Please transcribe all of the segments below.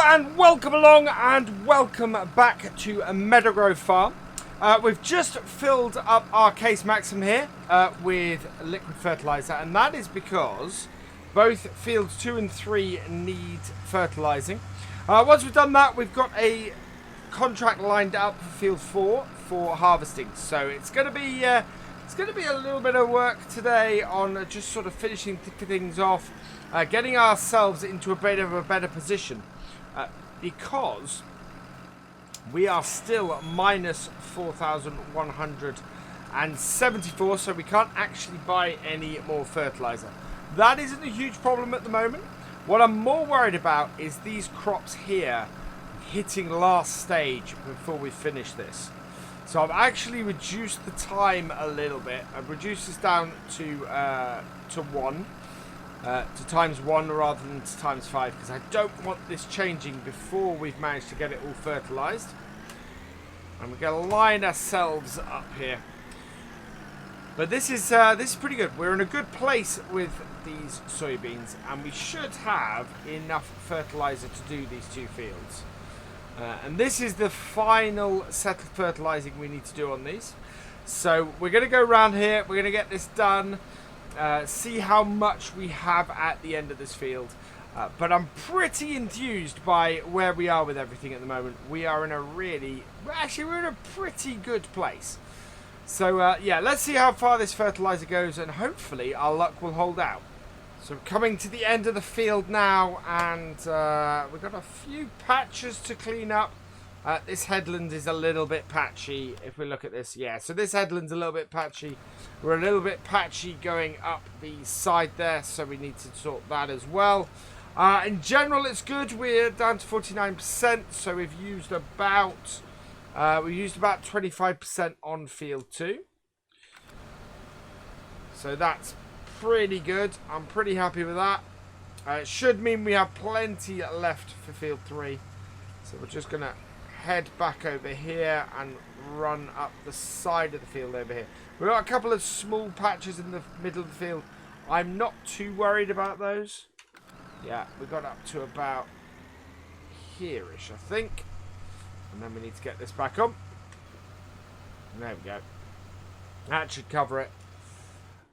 and welcome along and welcome back to Meadow Grove Farm. We've just filled up our case maximum here with liquid fertilizer, and that is because both fields 2 and 3 need fertilizing. Once we've done that, we've got a contract lined up for field 4 for harvesting. So it's going to be a little bit of work today on just sort of finishing things off, getting ourselves into a bit of a better position. Because we are still minus 4,174, so we can't actually buy any more fertilizer. That isn't a huge problem at the moment. What I'm more worried about is these crops here hitting last stage before we finish this. So I've actually reduced the time a little bit. I've reduced this down to times 1 rather than to times 5, because I don't want this changing before we've managed to get it all fertilized. And we're going to line ourselves up here. But this is pretty good. We're in a good place with these soybeans, and we should have enough fertilizer to do these 2 fields. And this is the final set of fertilizing we need to do on these. So we're going to go around here. We're going to get this done. See how much we have at the end of this field. But I'm pretty enthused by where we are with everything at the moment. We are in a we're in a pretty good place. So yeah, let's see how far this fertilizer goes, and hopefully our luck will hold out. So we're coming to the end of the field now, and we've got a few patches to clean up. This headland is a little bit patchy. If we look at this, yeah, so this headland's a little bit patchy. We're a little bit patchy going up the side there, so we need to sort that as well. In general, it's good. We're down to 49%, so we've used about 25% on field 2. So that's pretty good. I'm pretty happy with that. It should mean we have plenty left for field 3. So we're just gonna head back over here and run up the side of the field over here. We've got a couple of small patches in the middle of the field. I'm not too worried about those. Yeah, we got up to about here-ish, I think. And then we need to get this back on. There we go. That should cover it.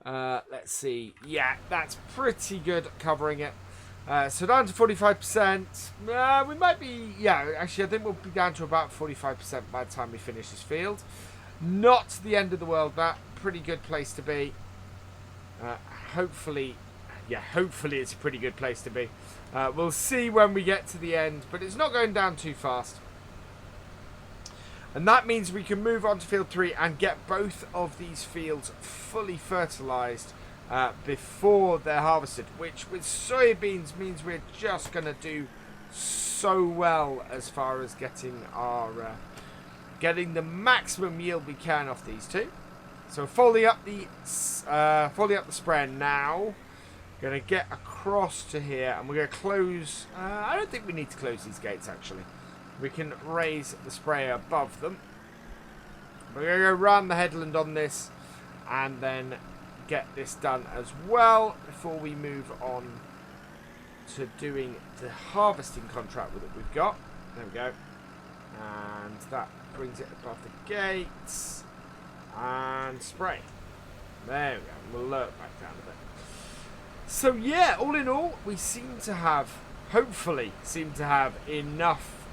Let's see. Yeah, that's pretty good at covering it. So down to 45%. We might be... Yeah, actually, I think we'll be down to about 45% by the time we finish this field. Not the end of the world, that. Pretty good place to be. Hopefully it's a pretty good place to be. We'll see when we get to the end, but it's not going down too fast. And that means we can move on to field 3 and get both of these fields fully fertilized before they're harvested, which with soybeans means we're just going to do so well as far as getting the maximum yield we can off these 2. So folding up the sprayer now. Going to get across to here, and we're going to close. I don't think we need to close these gates actually. We can raise the sprayer above them. We're going to go around the headland on this, and then get this done as well before we move on to doing the harvesting contract that we've got. There we go. And that brings it above the gates. And spray. There we go. We'll lower it back down a bit. So yeah, all in all, we hopefully seem to have enough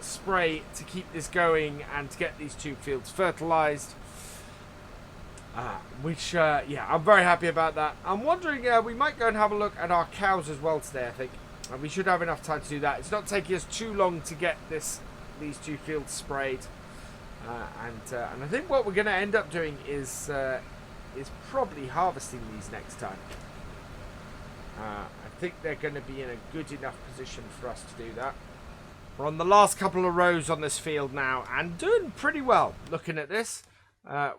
spray to keep this going and to get these 2 fields fertilized. Yeah, I'm very happy about that. I'm wondering, we might go and have a look at our cows as well today, I think. We should have enough time to do that. It's not taking us too long to get these 2 fields sprayed. And I think what we're going to end up doing is probably harvesting these next time. I think they're going to be in a good enough position for us to do that. We're on the last couple of rows on this field now, and doing pretty well looking at this.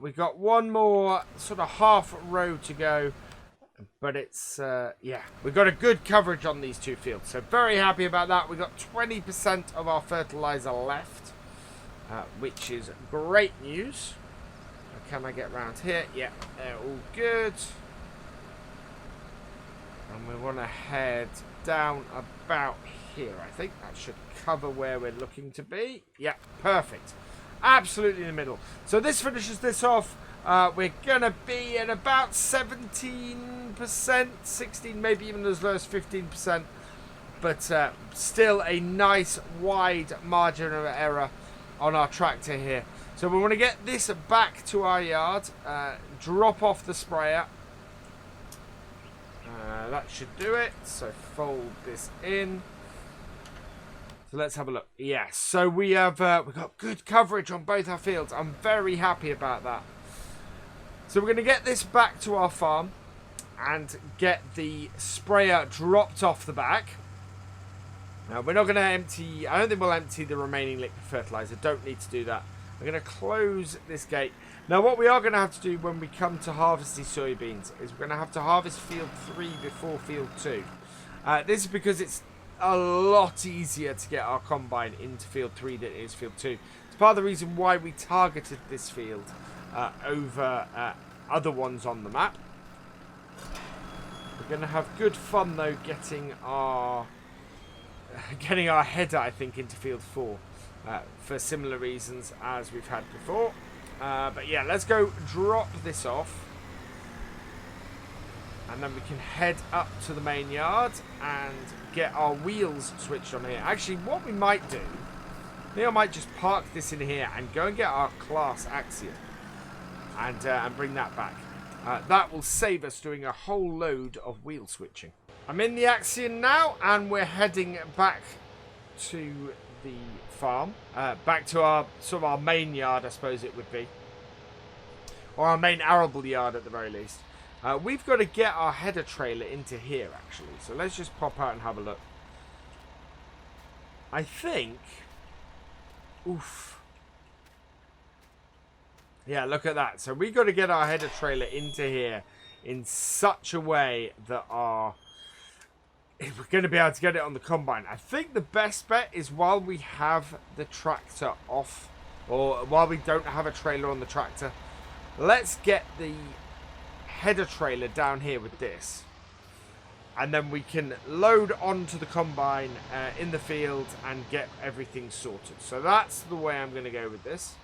We've got one more sort of half row to go, but it's, yeah, we've got a good coverage on these 2 fields. So very happy about that. We've got 20% of our fertilizer left, which is great news. Can I get around here? Yeah, they're all good. And we want to head down about here. I think that should cover where we're looking to be. Yeah, perfect. Absolutely in the middle. So this finishes this off. We're going to be at about 17%, 16, maybe even as low as 15%. But still a nice wide margin of error on our tractor here. So we want to get this back to our yard, drop off the sprayer. That should do it. So fold this in. So let's have a look. Yes, so we've got good coverage on both our fields. I'm very happy about that. So we're going to get this back to our farm and get the sprayer dropped off the back. Now we're not going to empty. I don't think we'll empty the remaining liquid fertilizer. Don't need to do that. We're going to close this gate. Now what we are going to have to do when we come to harvest these soybeans is we're going to have to harvest field 3 before field 2. This is because it's a lot easier to get our combine into field 3 than it is field 2. It's part of the reason why we targeted this field over other ones on the map. We're going to have good fun though getting our header, I think, into field 4 for similar reasons as we've had before. But yeah, let's go drop this off. And then we can head up to the main yard and get our wheels switched on here. Actually, what we might do, I think I might just park this in here and go and get our class Axion and bring that back. That will save us doing a whole load of wheel switching. I'm in the Axion now and we're heading back to the farm. Back to our sort of our main yard, I suppose it would be. Or our main arable yard at the very least. We've got to get our header trailer into here, actually. So let's just pop out and have a look. I think... Oof. Yeah, look at that. So we've got to get our header trailer into here in such a way that we're going to be able to get it on the combine. I think the best bet is while we have the tractor off, or while we don't have a trailer on the tractor, let's get the header trailer down here with this, and then we can load onto the combine in the field and get everything sorted. So that's the way I'm going to go with this.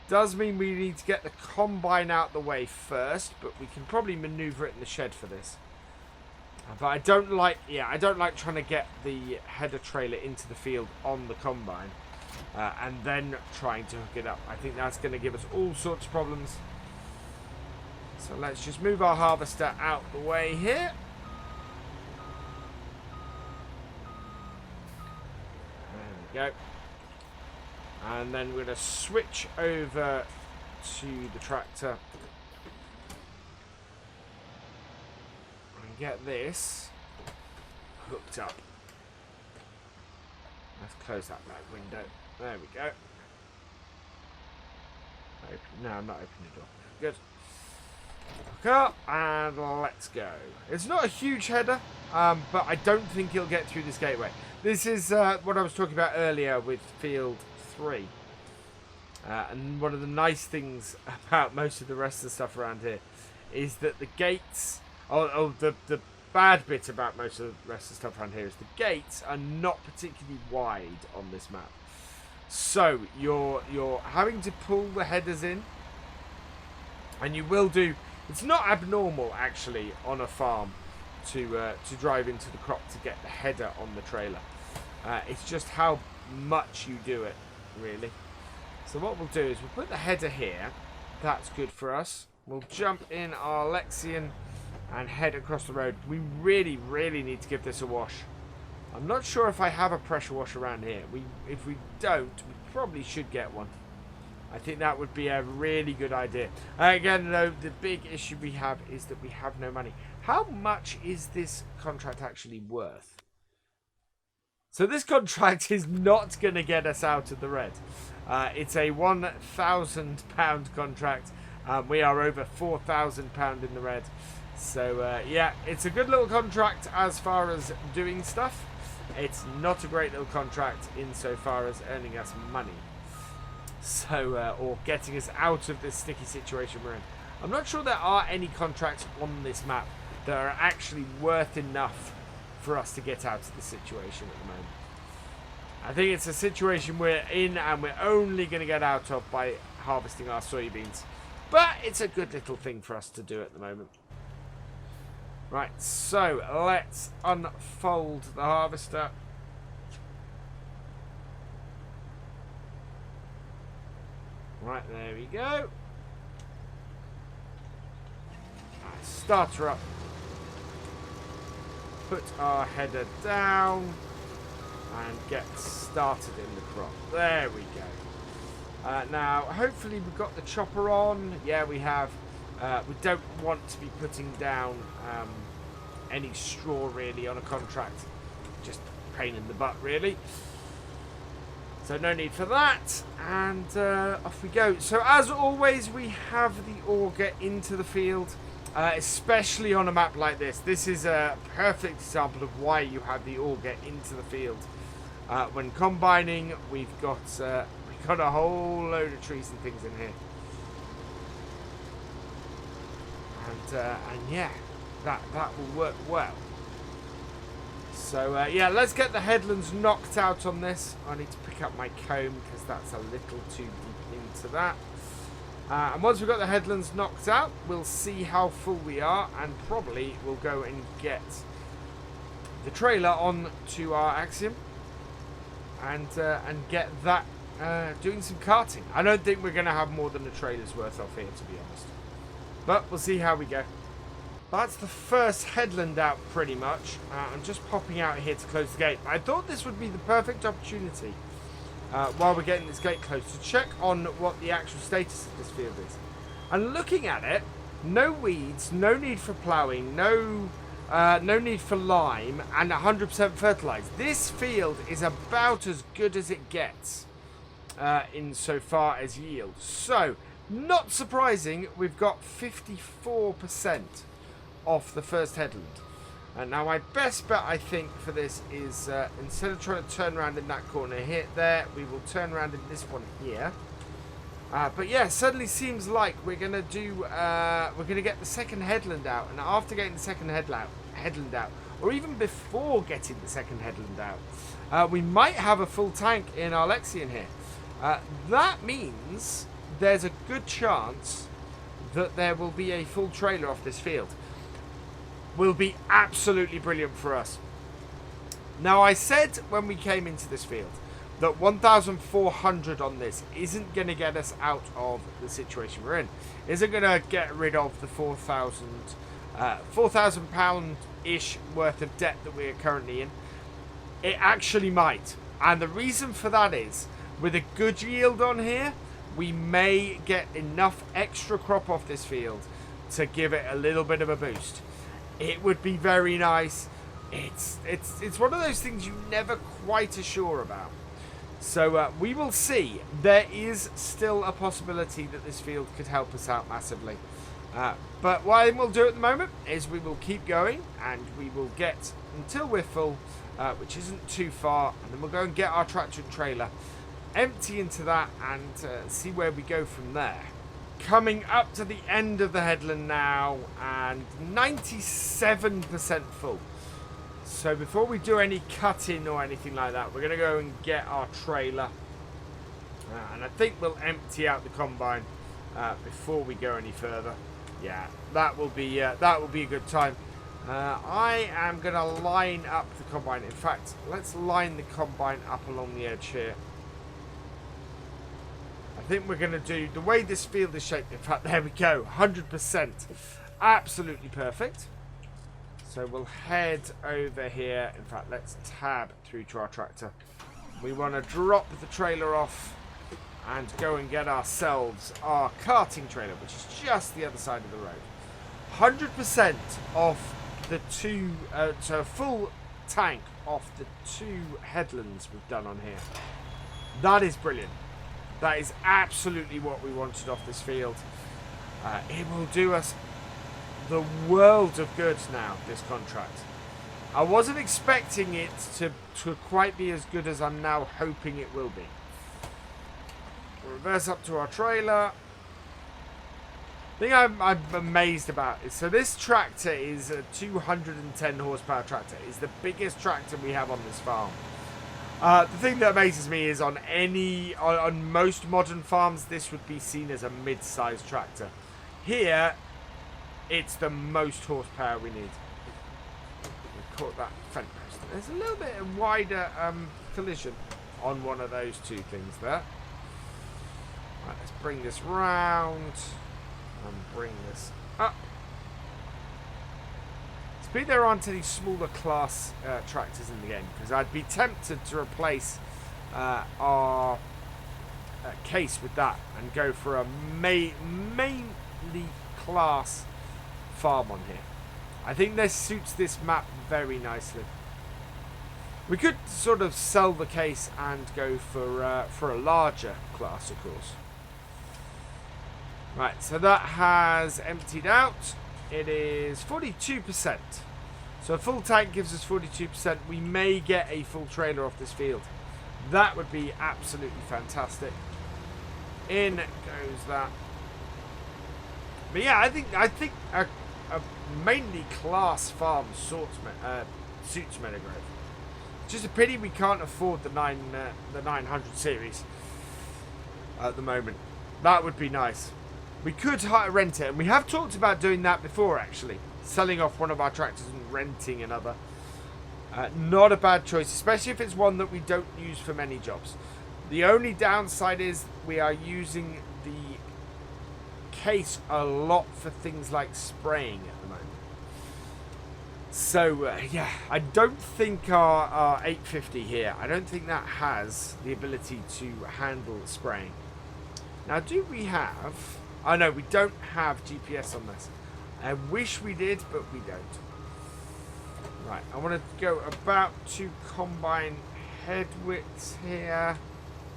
Does mean we need to get the combine out the way first, but we can probably maneuver it in the shed for this. But I don't like trying to get the header trailer into the field on the combine and then trying to hook it up. I think that's going to give us all sorts of problems. So let's just move our harvester out the way here. There we go. And then we're going to switch over to the tractor. And get this hooked up. Let's close that back window. There we go. No, I'm not opening the door. Good. Hook up and let's go. It's not a huge header, but I don't think it'll get through this gateway. This is what I was talking about earlier with field 3. And one of the nice things about most of the rest of the stuff around here is that the gates, the bad bit about most of the rest of the stuff around here is the gates are not particularly wide on this map. So you're having to pull the headers in, and you will do. It's not abnormal actually on a farm to drive into the crop to get the header on the trailer. It's just how much you do it, really. So what we'll do is we'll put the header here. That's good for us. We'll jump in our Lexion and head across the road. We really, really need to give this a wash. I'm not sure if I have a pressure wash around here. If we don't, we probably should get one. I think that would be a really good idea. Again, though, the big issue we have is that we have no money. How much is this contract actually worth? So this contract is not going to get us out of the red. It's a £1,000 contract. We are over £4,000 in the red. So, yeah, it's a good little contract as far as doing stuff. It's not a great little contract insofar as earning us money. So, or getting us out of this sticky situation we're in. I'm not sure there are any contracts on this map that are actually worth enough for us to get out of the situation at the moment. I think it's a situation we're in and we're only going to get out of by harvesting our soybeans. But it's a good little thing for us to do at the moment. Right, so let's unfold the harvester. Right, there we go. Start her up. Put our header down and get started in the crop. There we go. Now, hopefully we've got the chopper on. Yeah, we have. We don't want to be putting down any straw really on a contract. Just a pain in the butt really. So no need for that. And off we go. So as always, we have the auger into the field. Especially on a map like this. This is a perfect example of why you have the auger into the field. When combining, we've got a whole load of trees and things in here. And yeah, that will work well. So yeah, let's get the headlands knocked out on this. I need to pick up my comb because that's a little too deep into that. And once we've got the headlands knocked out, we'll see how full we are, and probably we'll go and get the trailer on to our Axiom and get that doing some carting. I don't think we're going to have more than a trailer's worth off here, to be honest. But we'll see how we go. That's the first headland out, pretty much. I'm just popping out here to close the gate. I thought this would be the perfect opportunity while we're getting this gate closed to check on what the actual status of this field is. And looking at it, no weeds, no need for ploughing, no need for lime, and 100% fertilized. This field is about as good as it gets in so far as yield. So, not surprising, we've got 54% off the first headland. And now my best bet, I think, for this is instead of trying to turn around in that corner here, we will turn around in this one here. But yeah, suddenly seems like we're gonna get the second headland out, and after getting the second headland out, or even before getting the second headland out, we might have a full tank in our Lexion here. That means there's a good chance that there will be a full trailer off this field. Will be absolutely brilliant for us. Now, I said when we came into this field that 1,400 on this isn't going to get us out of the situation we're in. Isn't going to get rid of the 4,000 pound-ish worth of debt that we are currently in. It actually might. And the reason for that is, with a good yield on here, we may get enough extra crop off this field to give it a little bit of a boost. It would be very nice. It's one of those things you never quite are sure about. So we will see. There is still a possibility that this field could help us out massively. But what we'll do at the moment is we will keep going, and we will get until we're full, which isn't too far, and then we'll go and get our tractor and trailer, empty into that, and see where we go from there. Coming up to the end of the headland now, and 97% full. So before we do any cutting or anything like that, we're going to go and get our trailer, and I think we'll empty out the combine before we go any further. Yeah, that will be a good time. I am going to line up the combine. In fact, let's line the combine up along the edge here. I think we're going to do the way this field is shaped. In fact, there we go, 100%, absolutely perfect. So we'll head over here. In fact, let's tab through to our tractor. We want to drop the trailer off and go and get ourselves our carting trailer, which is just the other side of the road. 100% off the two, so a full tank off the 2 headlands we've done on here. That is brilliant. That is absolutely what we wanted off this field. It will do us the world of good now, this contract. I wasn't expecting it to quite be as good as I'm now hoping it will be. We'll reverse up to our trailer. thing I'm amazed about is, so this tractor is a 210 horsepower tractor. It's the biggest tractor we have on this farm. The thing that amazes me is on most modern farms, this would be seen as a mid-sized tractor. Here, it's the most horsepower we need. We caught that fence post. There's a little bit of wider collision on one of those two things there. Right, let's bring this round and bring this up. It's been there aren't any smaller class tractors in the game, because I'd be tempted to replace our case with that and go for a mainly class farm on here. I think this suits this map very nicely. We could sort of sell the case and go for a larger class, of course. Right, so that has emptied out. It is 42%. So a full tank gives us 42%. We may get a full trailer off this field. That would be absolutely fantastic. In goes that. But yeah, I think a mainly class farm suits Meadow Grove. Just a pity we can't afford the 900 series at the moment. That would be nice. We could rent it, and we have talked about doing that before, actually. Selling off one of our tractors and renting another. Not a bad choice, especially if it's one that we don't use for many jobs. The only downside is we are using the case a lot for things like spraying at the moment. So, yeah, I don't think our 850 here, I don't think that has the ability to handle spraying. Now, do we have... Oh, no, we don't have GPS on this. I wish we did, but we don't. Right, I want to go about to combine head widths here.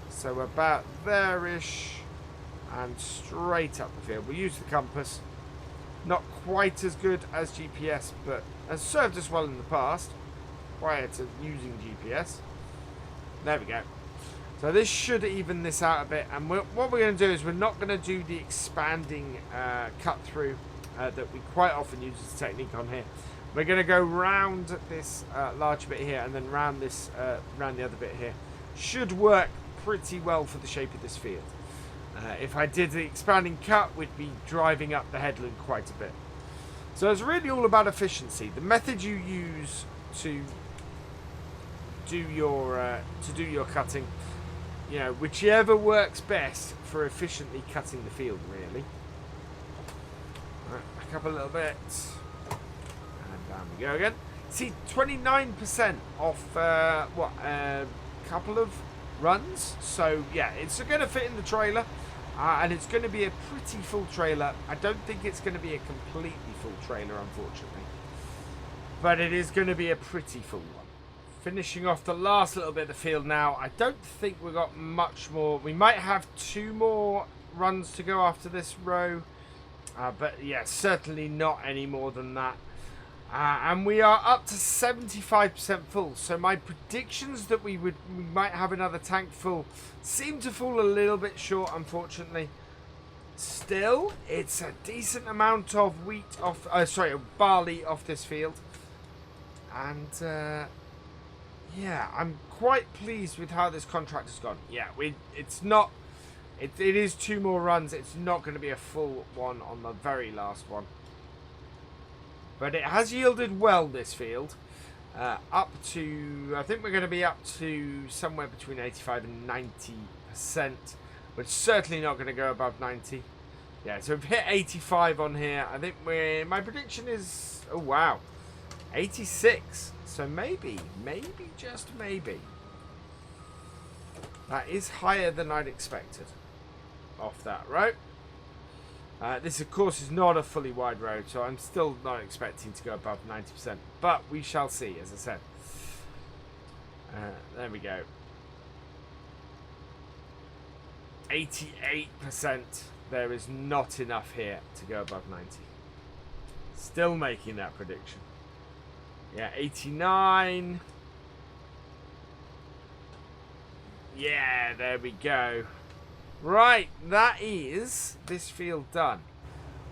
So about there-ish. And straight up the field. We'll use the compass. Not quite as good as GPS, but has served us well in the past. Prior to using GPS. There we go. So this should even this out a bit. And what we're going to do is we're not going to do the expanding cut through that we quite often use as a technique on here. We're going to go round this large bit here and then round this round the other bit here. Should work pretty well for the shape of this field. If I did the expanding cut, we'd be driving up the headland quite a bit. So it's really all about efficiency. The method you use to do your cutting, you know, whichever works best for efficiently cutting the field, really. Right, back up a little bit. And down we go again. See, 29% off, a couple of runs. So, yeah, it's going to fit in the trailer. And it's going to be a pretty full trailer. I don't think it's going to be a completely full trailer, unfortunately. But it is going to be a pretty full one. Finishing off the last little bit of the field now. I don't think we've got much more. We might have 2 more runs to go after this row. But yeah, certainly not any more than that. And we are up to 75% full. So my predictions that we might have another tank full seem to fall a little bit short, unfortunately. Still, it's a decent amount of barley off this field. And yeah, I'm quite pleased with how this contract has gone. Yeah, it is 2 more runs. It's not going to be a full one on the very last one. But it has yielded well, this field. Up to, I think we're going to be up to somewhere between 85 and 90%. But certainly not going to go above 90. Yeah, so we've hit 85 on here. I think my prediction is, oh wow, 86. So maybe, just maybe. That is higher than I'd expected off that row. This, of course, is not a fully wide road, so I'm still not expecting to go above 90%. But we shall see, as I said. There we go. 88%. There is not enough here to go above 90. Still making that prediction. Yeah, 89. Yeah, there we go. Right, that is this field done.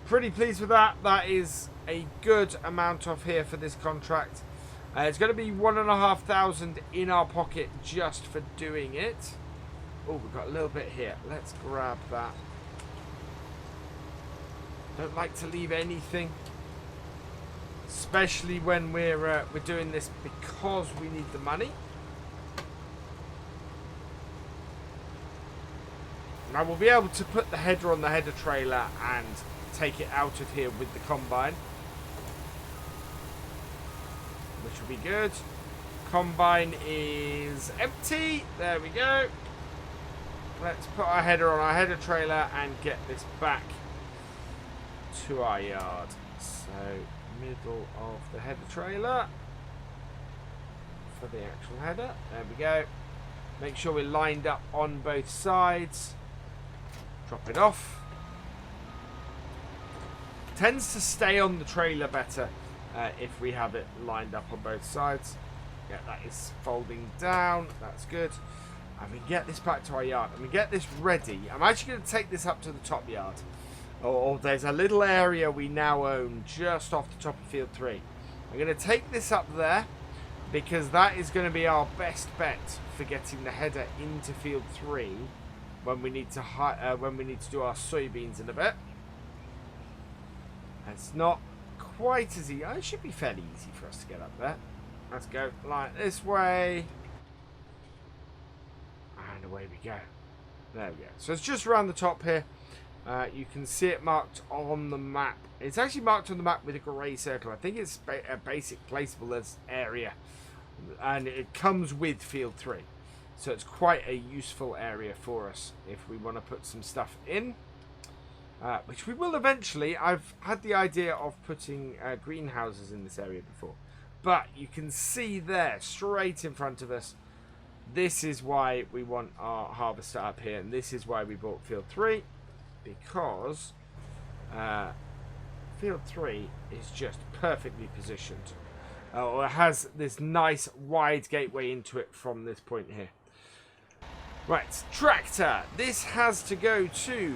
pretty pleased with that. That is a good amount off here for this contract. It's going to be 1,500 in our pocket just for doing it. Oh, we've got a little bit here. Let's grab that. Don't like to leave anything, especially when we're doing this because we need the money. Now we'll be able to put the header on the header trailer and take it out of here with the combine, which will be good. Combine is empty. There we go. Let's put our header on our header trailer and get this back to our yard. So middle of the header trailer for the actual header. There we go. Make sure we're lined up on both sides. Drop it off. Tends to stay on the trailer better if we have it lined up on both sides. Yeah, that is folding down. That's good. And we get this back to our yard. And we get this ready. I'm actually going to take this up to the top yard. Or there's a little area we now own just off the top of field 3. I'm going to take this up there because that is going to be our best bet for getting the header into field 3 when we need to do our soybeans in a bit. It's not quite as easy. It should be fairly easy for us to get up there. Let's go like this way. And away we go. There we go. So it's just around the top here. You can see it marked on the map. It's actually marked on the map with a grey circle. I think it's a basic placeable as area. And it comes with field 3. So it's quite a useful area for us if we want to put some stuff in. Which we will eventually. I've had the idea of putting greenhouses in this area before. But you can see there, straight in front of us, this is why we want our harvester up here. And this is why we bought field 3. Because field 3 is just perfectly positioned. Or it has this nice wide gateway into it from this point here. Right, tractor. This has to go to...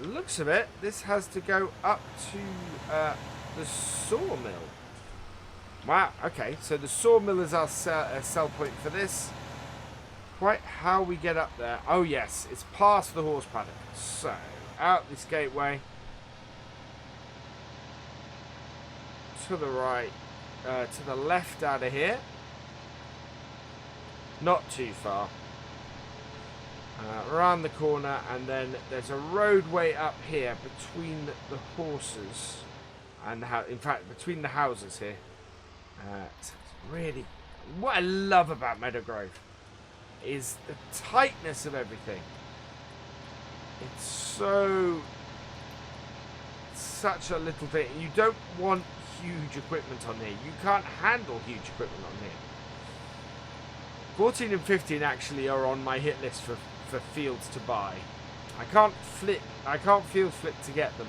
looks of it, this has to go up to the sawmill. Wow, okay, so the sawmill is our sell point for this. Quite how we get up there. Oh yes, it's past the horse paddock. So, out this gateway. To the right. To the left out of here. Not too far. Around the corner, and then there's a roadway up here between the horses and in fact between the houses here. It's really what I love about Meadow Grove is the tightness of everything. It's such a little bit. You don't want huge equipment on here. You can't handle huge equipment on here. 14 and 15 actually are on my hit list for fields to buy. I can't field flip to get them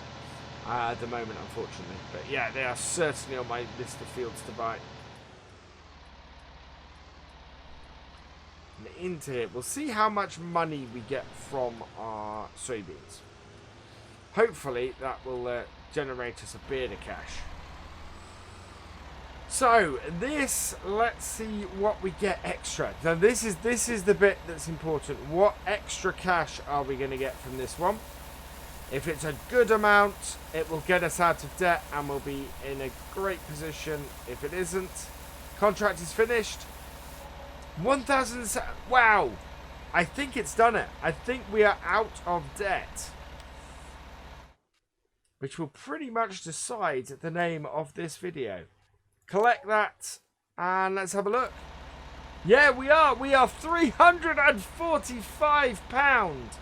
at the moment, unfortunately. But yeah, they are certainly on my list of fields to buy. And into here, we'll see how much money we get from our soybeans. Hopefully that will generate us a bit of cash. So this, let's see what we get extra. Now this is the bit that's important. What extra cash are we going to get from this one? If it's a good amount, it will get us out of debt and we'll be in a great position. If it isn't, contract is finished. 1,000. Wow, I think it's done it. I think we are out of debt, which will pretty much decide the name of this video. Collect that and let's have a look. Yeah, we are £345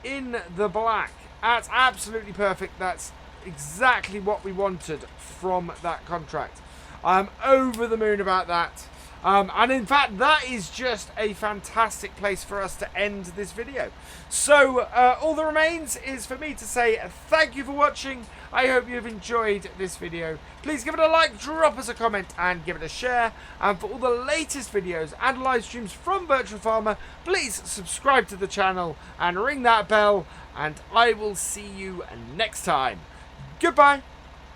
in the black. That's absolutely perfect. That's exactly what we wanted from that contract. I'm over the moon about that. And in fact, that is just a fantastic place for us to end this video. So all that remains is for me to say thank you for watching. I hope you've enjoyed this video. Please give it a like, drop us a comment, and give it a share. And for all the latest videos and live streams from Virtual Farmer, please subscribe to the channel and ring that bell. And I will see you next time. Goodbye.